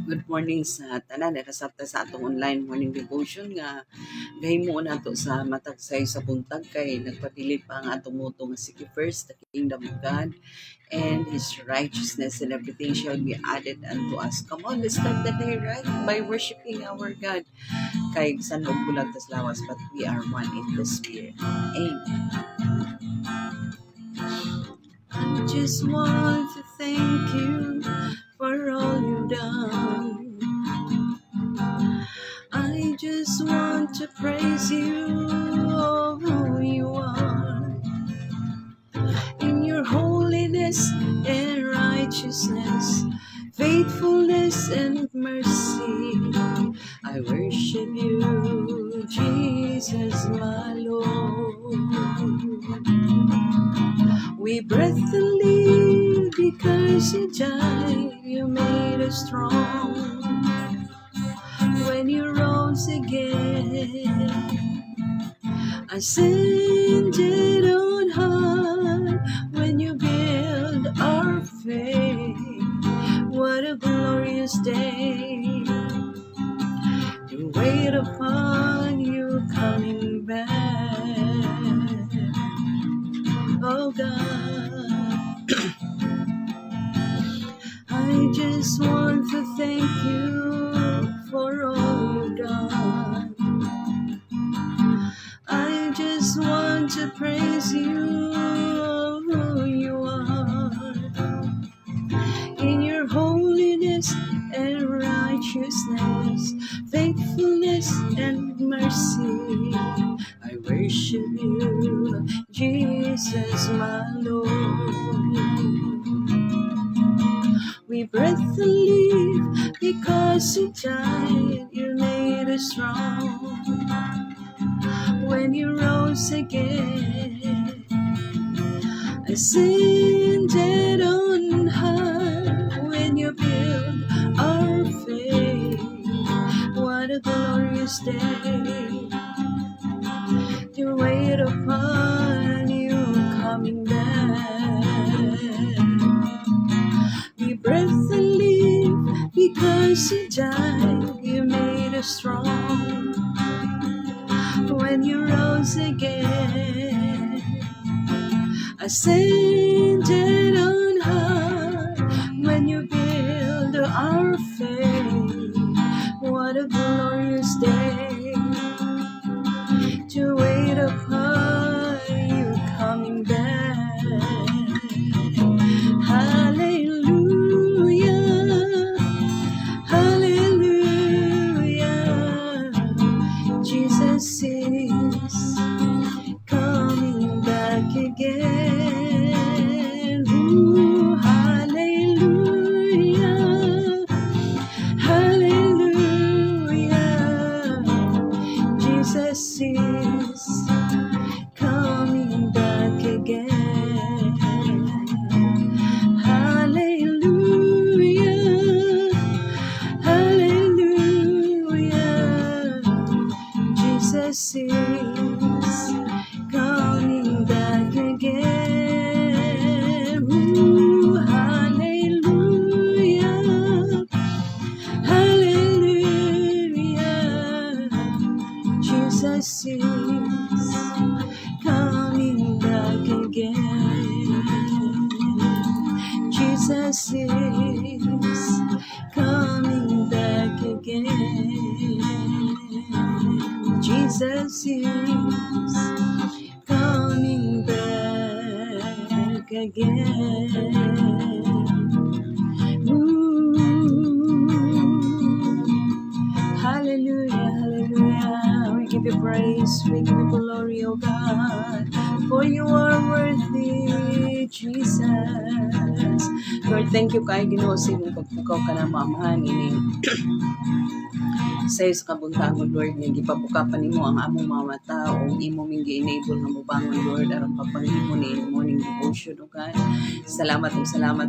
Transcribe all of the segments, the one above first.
Good morning sa tanan. Nakasabta sa atong online morning devotion nga gahimo nato sa matag sayo sa buntag kay nagpapili pa ang atong moto nga seek ye first the kingdom of God and His righteousness, and everything shall be added unto us. Come on, let's start the day right by worshiping our God. Kay bisan og bulag tas lawas, but we are one in the Spirit. Amen. I just want to thank you for all you've done. I just want to praise you of who you are. In your holiness and righteousness, faithfulness and mercy, I worship you, Jesus, my Lord. We breathe and live because you died, you made us strong. When you rose again, ascended on high. When you build our faith, what a glorious day to wait upon you coming back. Oh God, I just want to thank you for all you've done. I just want to praise you, who you are. In your holiness and righteousness, faithfulness and mercy, I worship you, Jesus, my Lord. We breathe and live because you died, you made us strong. When you rose again, ascended on high. When you build our faith, what a glorious day to wait upon you coming back. We breathe and live because you died, you made us strong. When you rose again, ascended on high. When you build our faith, what a glorious day to wait upon you coming back. Hallelujah, hallelujah, Jesus is coming back again. Ooh, hallelujah, hallelujah, Jesus is coming back again. Hallelujah, hallelujah, Jesus is coming back again. Ooh, hallelujah, hallelujah, Jesus is coming back again. Jesus is coming back again. Jesus is coming back again. Ooh, hallelujah, hallelujah. We give you praise, we give you glory, O God, for you are worthy, Jesus. Lord, thank you kay Ginoo sa imong pagpukaw ka na maamahan ini sa sa kabuntangon, Lord, nga gipabuka pa nimo ang among mga mata o imo ming gi-enable nga mobangon, Lord, aron papangimo ni morning devotion, o God. Salamat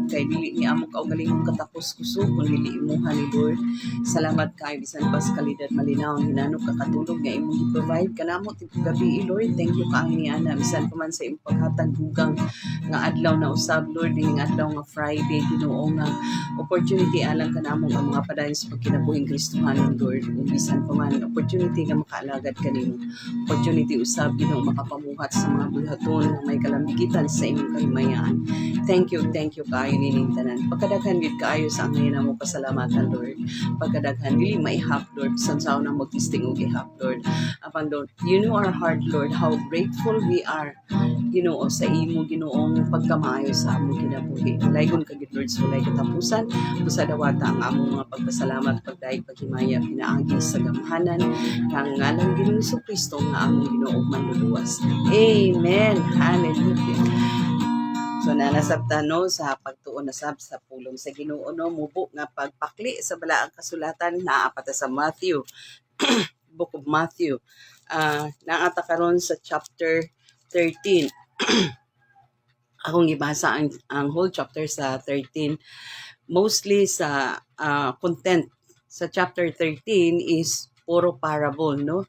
kay dili ni amo kaugalingong katapos-kuso kun dili imuha ni Lord. Salamat kay bisan pa sa kalidad malinaw ang hinanok kakatulog nga imong i-provide kanamo tibok gabi, Lord. Thank you kay ni ana bisan pa man sa imong paghatag dugang nga adlaw na usab, Lord, ning adlaw nga Friday, opportunity Ginoo nga opportunity alang kanamo ang mga padayon sa pagkinabuhing Kristohanon Lord ug bisan pa man opportunity nga makaalagad kanimo opportunity usab Ginoo makapamuhat sa mga buhaton nga may kalambigitan sa imong kahimayaan. Thank you kaayo nining tanan. Pagkadaghan gid kaayo sa angayan namo pasalamatan Lord. Pagkadaghan dili maihap Lord bisan sa una magtisting og ihap Lord. Apan Lord, you know our heart Lord how grateful we are Ginoo sa imo Ginoong pagkamaayo sa among kinabuhi. Laygon ka gid Lord sa walay katapusan sa dawata ang among mga pagpasalamat pagdaig paghimaya pinaagi sa gamhanan kang ngalan Ginoong Kristo nga among Ginoo manluluwas. Amen. Hallelujah. So nanasabta no sa pagtuon na sab sa pulong sa Ginoo no mubo nga pagpakli sa balaang kasulatan naa pa ta sa Matthew Book of Matthew. Naata karon sa chapter 13. Akong gibasa ang whole chapter sa 13 mostly sa content sa chapter 13 is puro parable no.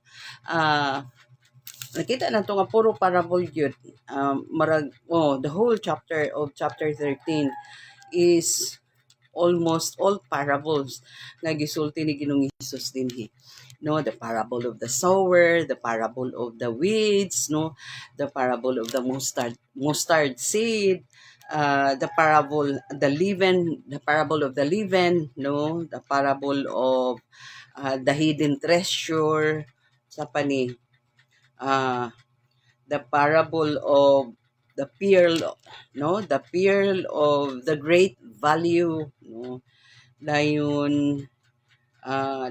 Nakita na to nga puro parable gyud. The whole chapter of chapter 13 is almost all parables nga gisulti ni Ginoong Hesus dinhi. No, the parable of the sower, the parable of the weeds, no, the parable of the mustard seed, the parable of the leaven, no, the parable of the hidden treasure, sa pani the parable of the pearl, no, the pearl of the great value, no, dayon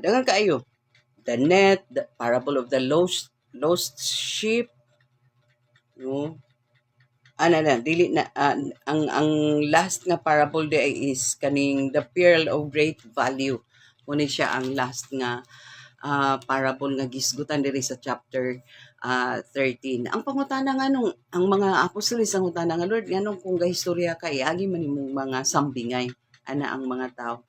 daghang kaayo, the net, the parable of the lost sheep, no. Dili na ang last nga parable di is kaning the pearl of great value. Muna siya ang last nga parable nga gisgutan diri sa chapter 13. Ang pangutana nga nung ang mga apostoles ang utana nga Lord nganong kung gahistorya ka iagi man imong mga sambingay ana ang mga tao.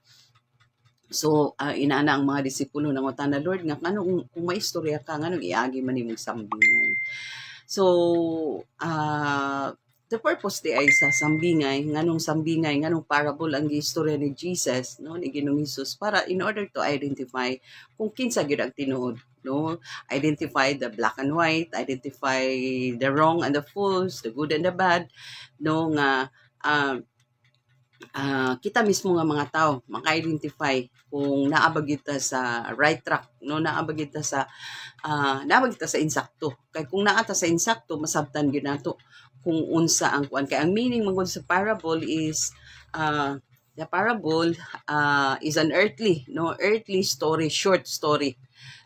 So inaana ang mga disipulo nang utana Lord nga nganong kung may istorya ka nganong iagi man imong sambingay. So the purpose di ay sa sambingay, nganong parable ang istorya ni Jesus, no, ni Ginoong Hesus para in order to identify kung kinsa gyud ang tinuod, no, identify the black and white, identify the wrong and the false, the good and the bad, no, nga kita mismo nga mga tao maka-identify kung naabag kita sa right track, no, naabag kita sa insakto. Kay kung naata sa insakto masabtan gyud nato kung unsa ang kuan. Kay ang meaning mangod sa parable is the parable is an earthly story, short story,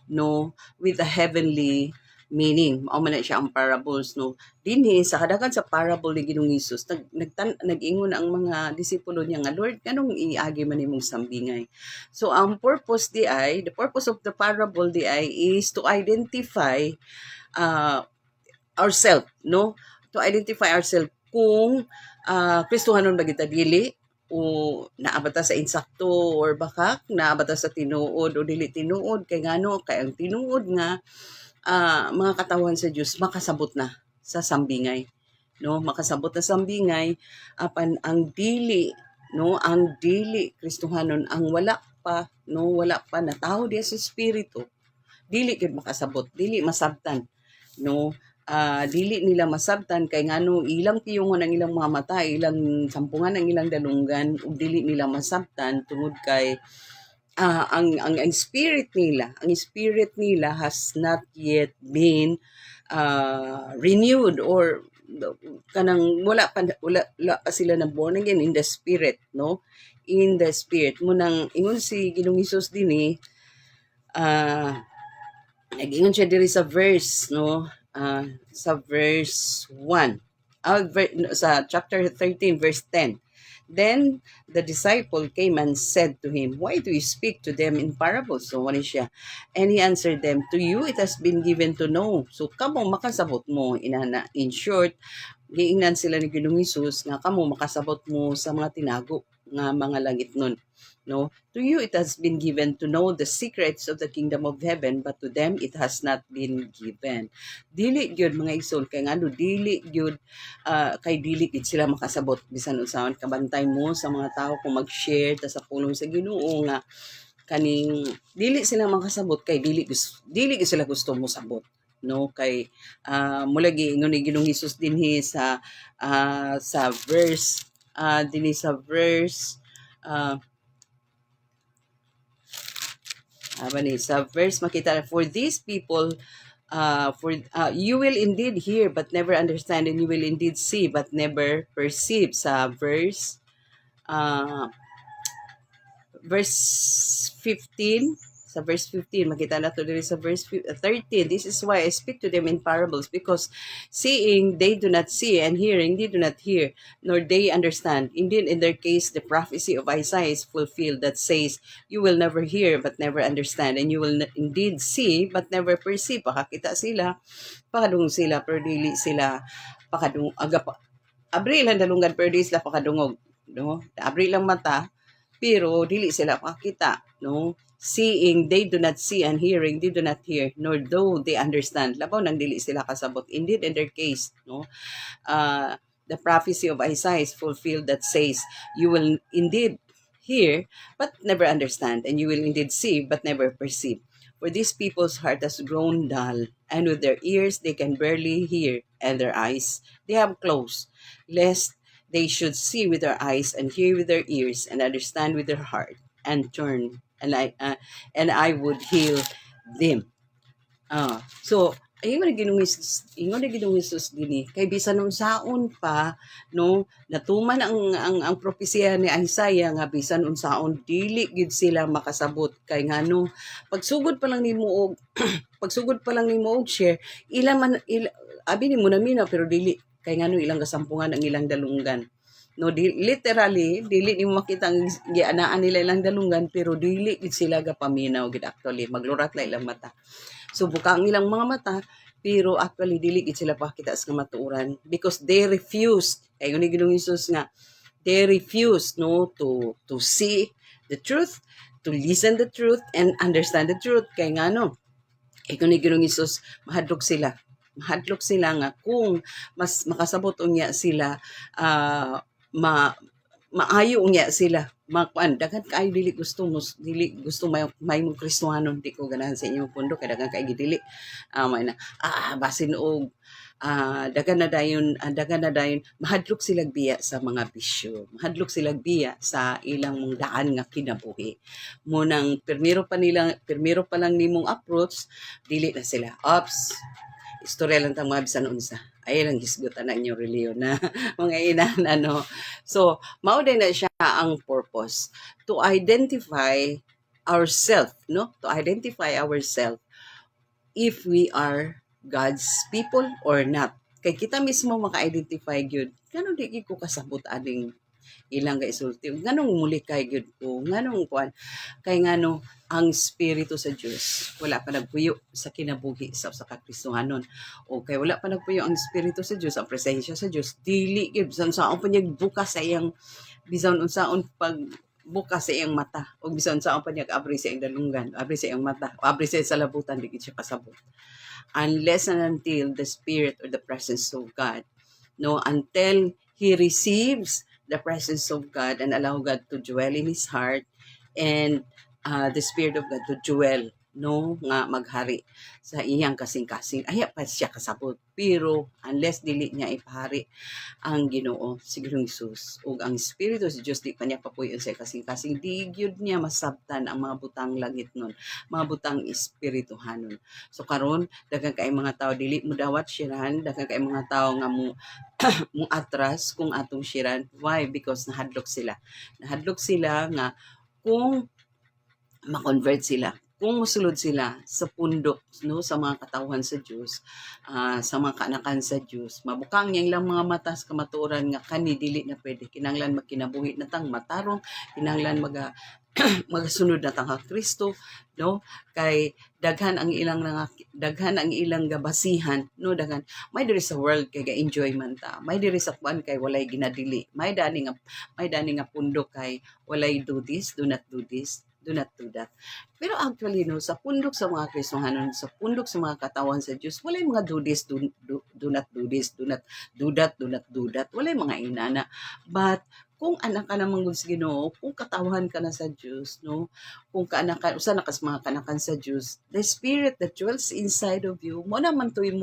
no, with a heavenly meaning. Mao man na siya ang parables, no. Dinhi sa kadagan sa parable ni Ginoong Hesus nag-ingon ang mga disipulo niya nga Lord kanong iagi man imong sambingay. So ang purpose the purpose of the parable is to identify ourselves, no, to identify ourselves kung Kristohanon ba kita dili o naabata sa insakto or baka naabata sa tinuod o dili tinuod kay ngano kay ang tinuod nga mga katawan sa Dios makasabot na sa sambingay, no, makasabot na sambingay apan ang dili Kristohanon ang wala pa na tao diya sa espiritu dili gid makasabot, dili masabtan, no. Dili nila masabtan kay ngano ilang piyongon ang ilang mga mata, ilang sampungan ang ilang dalunggan ug dili nila masabtan tungod kay ang spirit nila has not yet been renewed or kanang wala pa sila na born again in the spirit, no, in the spirit. Munang ingon si Ginoong Hesus dinhi nag-ingon siya diri sa verse, no, sa verse 1 sa chapter 13 verse 10. Then the disciple came and said to him, "Why do you speak to them in parables?" So wala siya. And he answered them, "To you it has been given to know." So kamo makasabot mo inana. In short, giingnan sila ni Ginoong Hesus nga kamo makasabot mo sa mga tinago nga mga langit nun. No, to you it has been given to know the secrets of the kingdom of heaven, but to them it has not been given. Dili gyud mga igsoon kay ngano dili gyud kay dili gid sila makasabot bisan unsaon kabantay mo sa mga tao kung mag-share ta sa pulong sa Ginoo nga kaning dili sila makasabot kay dili gid sila gusto mo sabot, no, kay mulagi ingon ni Ginoong Hesus dinhi sa verse dinhi sa verse uh, sa verse makita, for these people, you will indeed hear but never understand, and you will indeed see but never perceive. Verse 15, sa verse 15 makita na to diri sa verse 13, this is why I speak to them in parables, because seeing they do not see, and hearing they do not hear, nor they understand. Indeed, in their case the prophecy of Isaiah is fulfilled that says, you will never hear but never understand, and you will indeed see but never perceive. Pakakita sila, pakadungog sila, pero dili sila pakadungog abri lang dalungan, pero dili sila pakadungog, no, abri lang mata pero dili sila makita, no, seeing they do not see, and hearing they do not hear, nor do they understand. Labaw nang dili sila kasabot. Indeed, in their case, no, the prophecy of Isaiah is fulfilled that says, you will indeed hear but never understand, and you will indeed see but never perceive. For these people's heart has grown dull, and with their ears they can barely hear, and their eyes they have closed, lest they should see with their eyes, and hear with their ears, and understand with their heart, and turn, and I would heal them. So ingon na Ginoong Hesus dinhi kay bisan unsaon pa, no, natuman ang propesya ni Isaiah nga bisan unsaon dili gid sila makasabot kay ngano pagsugod pa lang nimo og pagsugod pa lang nimo og share abi nimo na mina, pero dili kay ngano ilang kasampungan ang ilang dalunggan, no, literally dili nimo makita ang gianaan nila ilang dalunggan, pero dili gid sila gapaminaw gid, actually maglurat la ilang mata. So buka ang ilang mga mata, pero actually dili gid sila pakita sa matuoran, because they refused. Kay ni Ginoong Hesus nga they refused, no, to see the truth, to listen the truth, and understand the truth. Kay ngano ni Ginoong Hesus mahadlok sila nga kung mas makasabot unya sila, maayo unya sila makuan daghan kay dili gusto may mong Kristohanon, di ko ganahan sa inyong pundo kay daghan kay dili may na basin og daghan na dayon mahadlok sila biya sa mga bisyo, mahadlok sila biya sa ilang mong daan nga kinabuhi. Munang permiro pa lang nimong approach, dili na sila ops istorya lang tang mga bisan unsa. Ay lang hisgutan na inyong reliyon na mga inan ano. So, mao din na siya ang purpose to identify ourselves, no? To identify ourselves if we are God's people or not. Kay kita mismo maka-identify gyud. Ngano di ko kasabot aning ilang ga isulti. Nganong muli kay gyud ko, nganong kuan kay ngano ang espiritu sa Dios wala pa nagpuyo sa kinabuhi sa Kristohanon, o kay wala pa nagpuyo ang espiritu sa Dios, ang presensya sa Dios dili gyud bisan unsaon pa niya bukas sa iyang bisan unsaon pag bukas sa iyang mata, o bisan unsaon pa niya abri sa iyang dalunggan, abri sa iyang mata, o abri sa iyang salabutan, di gyud siya kasabot unless and until the spirit or the presence of God, no, until he receives the presence of God and allow God to dwell in his heart, and the Spirit of God to dwell, no, nga maghari sa iyang kasing-kasing. Ay pa siya kasabot. Pero unless dili niya ipahari ang Ginoo, si Ginoong Hesus, ug ang Espiritu sa Dios di pa niya papuyon sa kasing-kasing, di gyud niya masabtan ang mga butang langit nun, mga butang espirituhanon. So karon daghang kay mga tao dili mo dawat siran, daghang kay mga tao nga mo mo atras kung atong siran. Why? Because nahadlok sila nga kung ma-convert sila, kung musulod sila sa pundok, no, sa mga katawhan sa Dios, sa mga kaanakan sa Dios, mabukang niya ilang mga mata sa kamatuoran nga kani dili na pwede, kinahanglan magkinabuhi na tang matarong, kinahanglan magasunod na tang Kristo, no, kay daghan ang ilang gabasihan, no, daghan may diri sa world kay ga-enjoy man ta, may diri sa kuan kay walay ginadili, may dani nga pundok kay walay do this, do not do this, do not do that. Pero actually, no, sa pundok sa mga Kristohanon, sa pundok sa mga katawan sa Dios, walay mga do this, do not do this, do not do that, do not do that, walay mga inana. But kung anak ka namang sa Ginoo, kung katawan ka na sa Diyos, no? Kung kaanak ka, usa na kas mga kanakan sa Diyos, the Spirit that dwells inside of you, mo naman to'y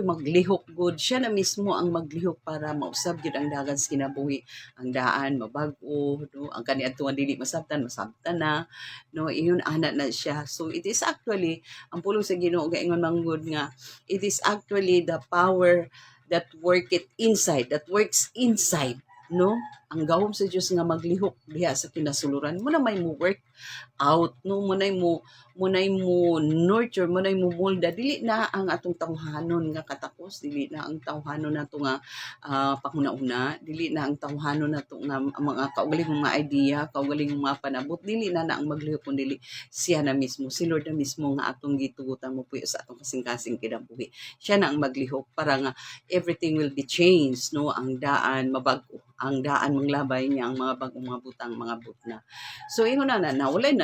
maglihok good. Siya na mismo ang maglihok para mausab gyud ang dagan sa kinabuhi. Ang daan mabag-o, no? Ang kaniadtong dili masabtan na, no? Iyon ana na siya. So it is actually ang pulong sa Ginoo gaingon manggod nga it is actually the power that works inside, no? Ang gawom sa Dios nga maglihok diha sa kinasuluran mo na may mo work out, no, munay mo nurture, munay mo molda, dili na ang atong tawhanon nga katakos, dili na ang tawhanon nato nga panghuna-una, dili na ang tawhanon nato nga mga kaugaling mga idea, kaugaling mga panabot, dili na ang maglihok kun dili siya na mismo, si Lord na mismo nga atong gitugutan mo puyo sa atong kasing-kasing kinabuhi. Siya na ang maglihok para nga everything will be changed, no, ang daan mabago, ang daan manglabay niya ang mga bagong mga butang, mga butna. So ingon na walay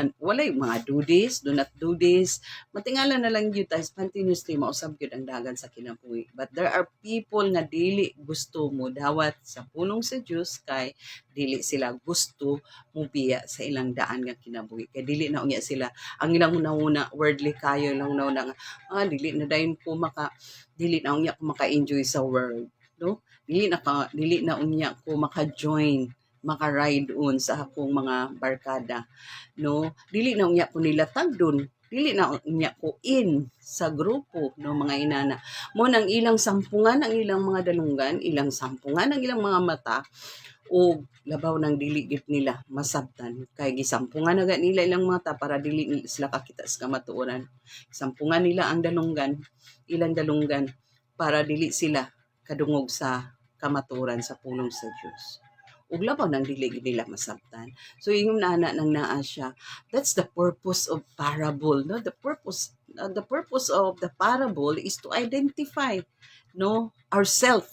mga do this, do not do this. Matingala na lang gyud tayo continuously mausab gyud ang dagan sa kinabuhi. But there are people nga dili gusto mo dawat sa pulong sa Dios kay dili sila gusto mo biya sa ilang daan nga kinabuhi. Kay dili na unya sila ang ilang una worldly kayo lang na dili na dayon ko dili na unya ko maka-enjoy sa world, no? Dili na unya ko maka-join, maka-ride on sa akong mga barkada, no? Dili na unya ko nilatag dun, dili na unya ko in sa grupo, no, mga inana. Mo nang ilang sampungan ang ilang mga dalunggan, ilang sampungan ang ilang mga mata, o labaw ng dili gid nila masabtan kay gisampungan na nila ilang mata para dili sila kakita sa kamatuoran. Sampungan nila ang ilang dalunggan para dili sila kadungog sa kamatuoran sa pulong sa Dios. Ug labaw nang dili nila masabtan. So yung nana nang naa siya. That's the purpose of parable, no? The purpose of the parable is to identify, no, ourselves,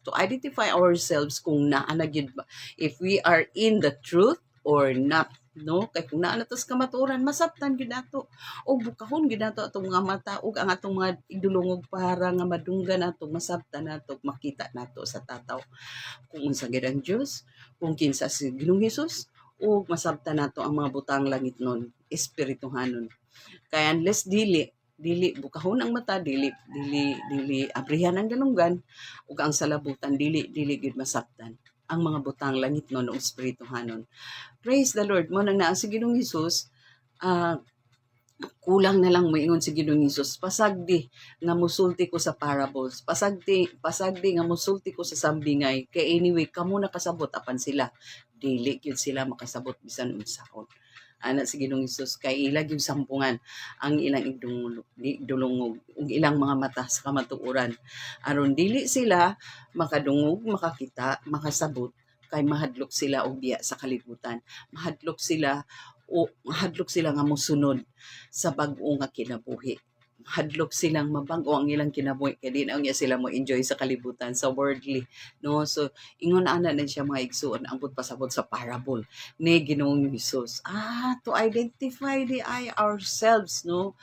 to identify ourselves kung naa na gyud ba, if we are in the truth or not, no? Kay kung naa na tas kamatuoran masabtan gyud nato o bukahon gyud nato atong mga mata ug ang atong mga idulungog para nga madunggan nato, masabtan nato, makita nato sa tataw kung unsa gyud ang Dios, kung kinsa si Ginoong Hesus, ug masabtan nato ang mga butang langit nun, espirituhanon. Kaya unless dili bukahon ang mata, dili abrihan ang dalunggan, ug ang salabutan dili gyud masabtan ang mga butang langit nun o espirituhanon. Praise the Lord. Mo nang naa si Ginoong Hesus, kulang na lang moingon si Ginoong Hesus, pasagdi nga musulti ko sa parables, pasagdi nga musulti ko sa sambingay, kay anyway kamo nakasabot apan sila dili gyud sila makasabot bisan unsaon. Ana si Ginoong Hesus kay ilag yung sampungan ang ilang idulungog ug ilang mga mata sa kamatuoran aron dili sila makadungog, makakita, makasabot kay mahadlok sila og biya sa kalibutan, mahadlok sila nga mosunod sa bag-o nga kinabuhi, hadlok silang mabago ang ilang kinabuhi kay di na unya sila mo enjoy sa kalibutan, sa worldly, no? So ingon ana na siya mga igsuon ang pasabot sa parable ni Ginoong Hesus, to identify ourselves, no,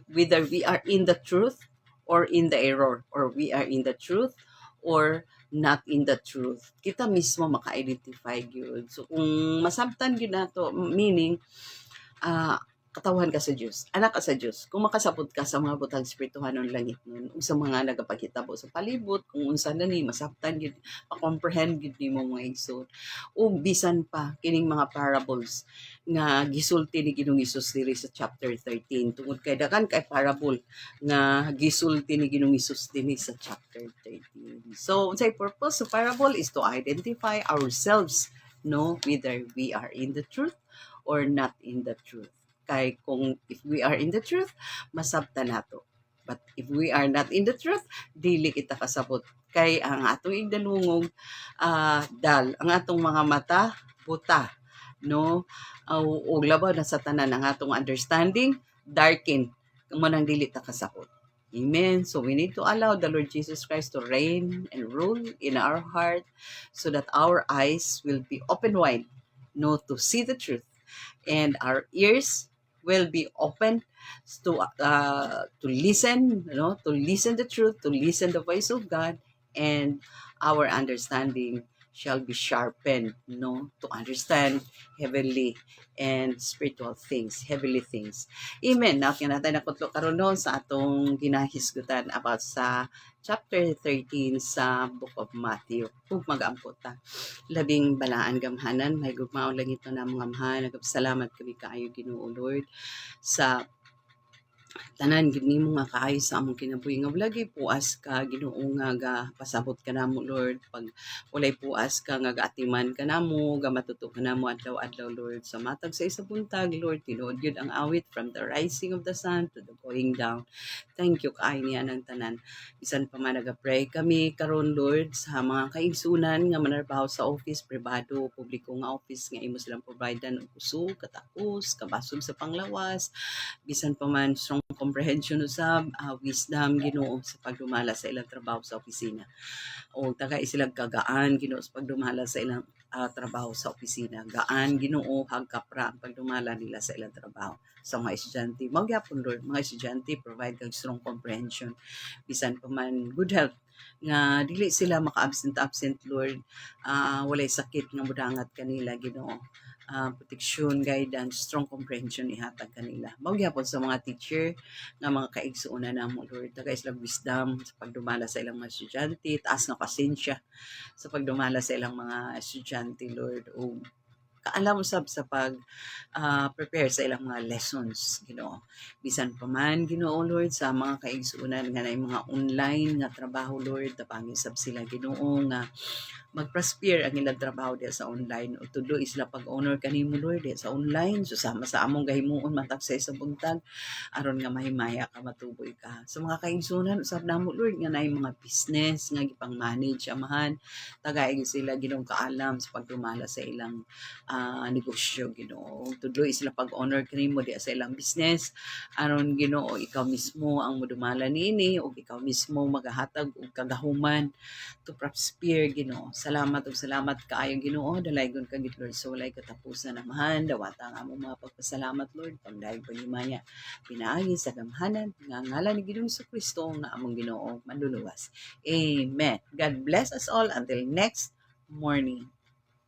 whether we are in the truth or in the error, or we are in the truth or not in the truth. Kita mismo maka-identify gyud. So kung masabtan gyud nato, meaning katawan ka sa Dios, anak ka sa Dios, kung makasabot ka sa mga butang espirituhanon langit nun, ug sa mga nagapakitabo sa palibot, kung unsa na ni masabtan gid, ma-comprehend gid nimo mga igsoon. Ug bisan pa kining mga parables nga gisulti ni Ginoong Hesus diri sa chapter 13, tungod kay dakan kay parable nga gisulti ni Ginoong Hesus dinhi sa chapter 13. So unsay purpose sa parable is to identify ourselves, no, whether we are in the truth or not in the truth. Kay kung if we are in the truth, masabtan nato. But if we are not in the truth, dili kita kasabot. Kay ang atong igdalungog, ang atong mga mata, buta. no? Og labaw na sa tanan ang atong understanding darken mo nang dili ta kasakot. Amen. So we need to allow the Lord Jesus Christ to reign and rule in our heart so that our eyes will be open wide, no, to see the truth, and our ears will be open to listen, to listen the truth, to listen the voice of God, and our understanding shall be sharpened, to understand heavenly and spiritual things, heavenly things. Amen. Now, kinatay na kutlo karon sa atong ginahisgutan about sa chapter 13 sa Book of Matthew. Kung mag-ampot ta. Labing balaan gamhanan, may gugmaon lang ito na mga amahan. Nagpasalamat kami kaayo Ginoo Lord sa tanan gid nimo nga kaayo sa among kinabuhi nga lagi puas ka Ginoo nga ga pasabot ka namo Lord pag walay puas ka nga gaatiman ka namo ga matuto ka namo adlaw-adlaw Lord sa matag sa isa buntag Lord tinuod gyud ang awit from the rising of the sun to the going down. Thank you kaayo niya ng tanan. Bisan pa man naga-pray kami karon Lord sa mga kaigsunan nga manarbaho sa office pribado publiko nga office nga imo silang providean og kusog katakos kabasog sa panglawas bisan pa man strong comprehension usab wisdom Ginoo sa pagdumala sa ilang trabaho sa opisina o taga isilang kagaan Ginoo sa pagdumala sa ilang trabaho sa opisina gaan Ginoo hagkapra ang pagdumala nila sa ilang trabaho sa mga estudyante magyapon Lord mga estudyante provide kag strong comprehension bisan pa man good health nga dili sila maka-absent Lord walay sakit nga mudangat kanila Ginoo protection, guidance, strong comprehension ihatag kanila. Magyapon sa mga teacher nga mga kaigsuonan namo Lord, tagay silang wisdom sa pagdumala sa ilang mga estudyante, taas nga pasensya sa pagdumala sa ilang mga estudyante Lord o kaalam usab sa pag prepare sa ilang mga lessons Ginoo. Bisan pa man Ginoo Lord sa mga kaigsuonan nga na mga online nga trabaho Lord, tapangin sab sila Ginoo nga mag-prosper ang ilang trabaho diya sa online o tuloy sila pag-honor kanimo Lord diya sa online susama sa among gahimuon matag sa isang buntag aron nga mahimaya ka matuboy ka sa mga kaigsunan usab namo Lord nga naay mga business nga gipang manage amahan tagay sila Ginoo kaalam sa pagdumala sa ilang negosyo Ginoo tuloy sila pag-honor kanimo diya sa ilang business aron Ginoo ikaw mismo ang modumala niini o ikaw mismo magahatag og kagahuman to prosper Ginoo. Salamat ug salamat kaayo Ginoo dalaygon ka gid Lord sa walay katapusan amahan dawata ang among mga pagpasalamat Lord pagdayeg panimaya pinaagi sa gamhanan nga ngalan ni Ginoong Kristo nga among Ginoo manluluwas. Amen. God bless us all until next morning.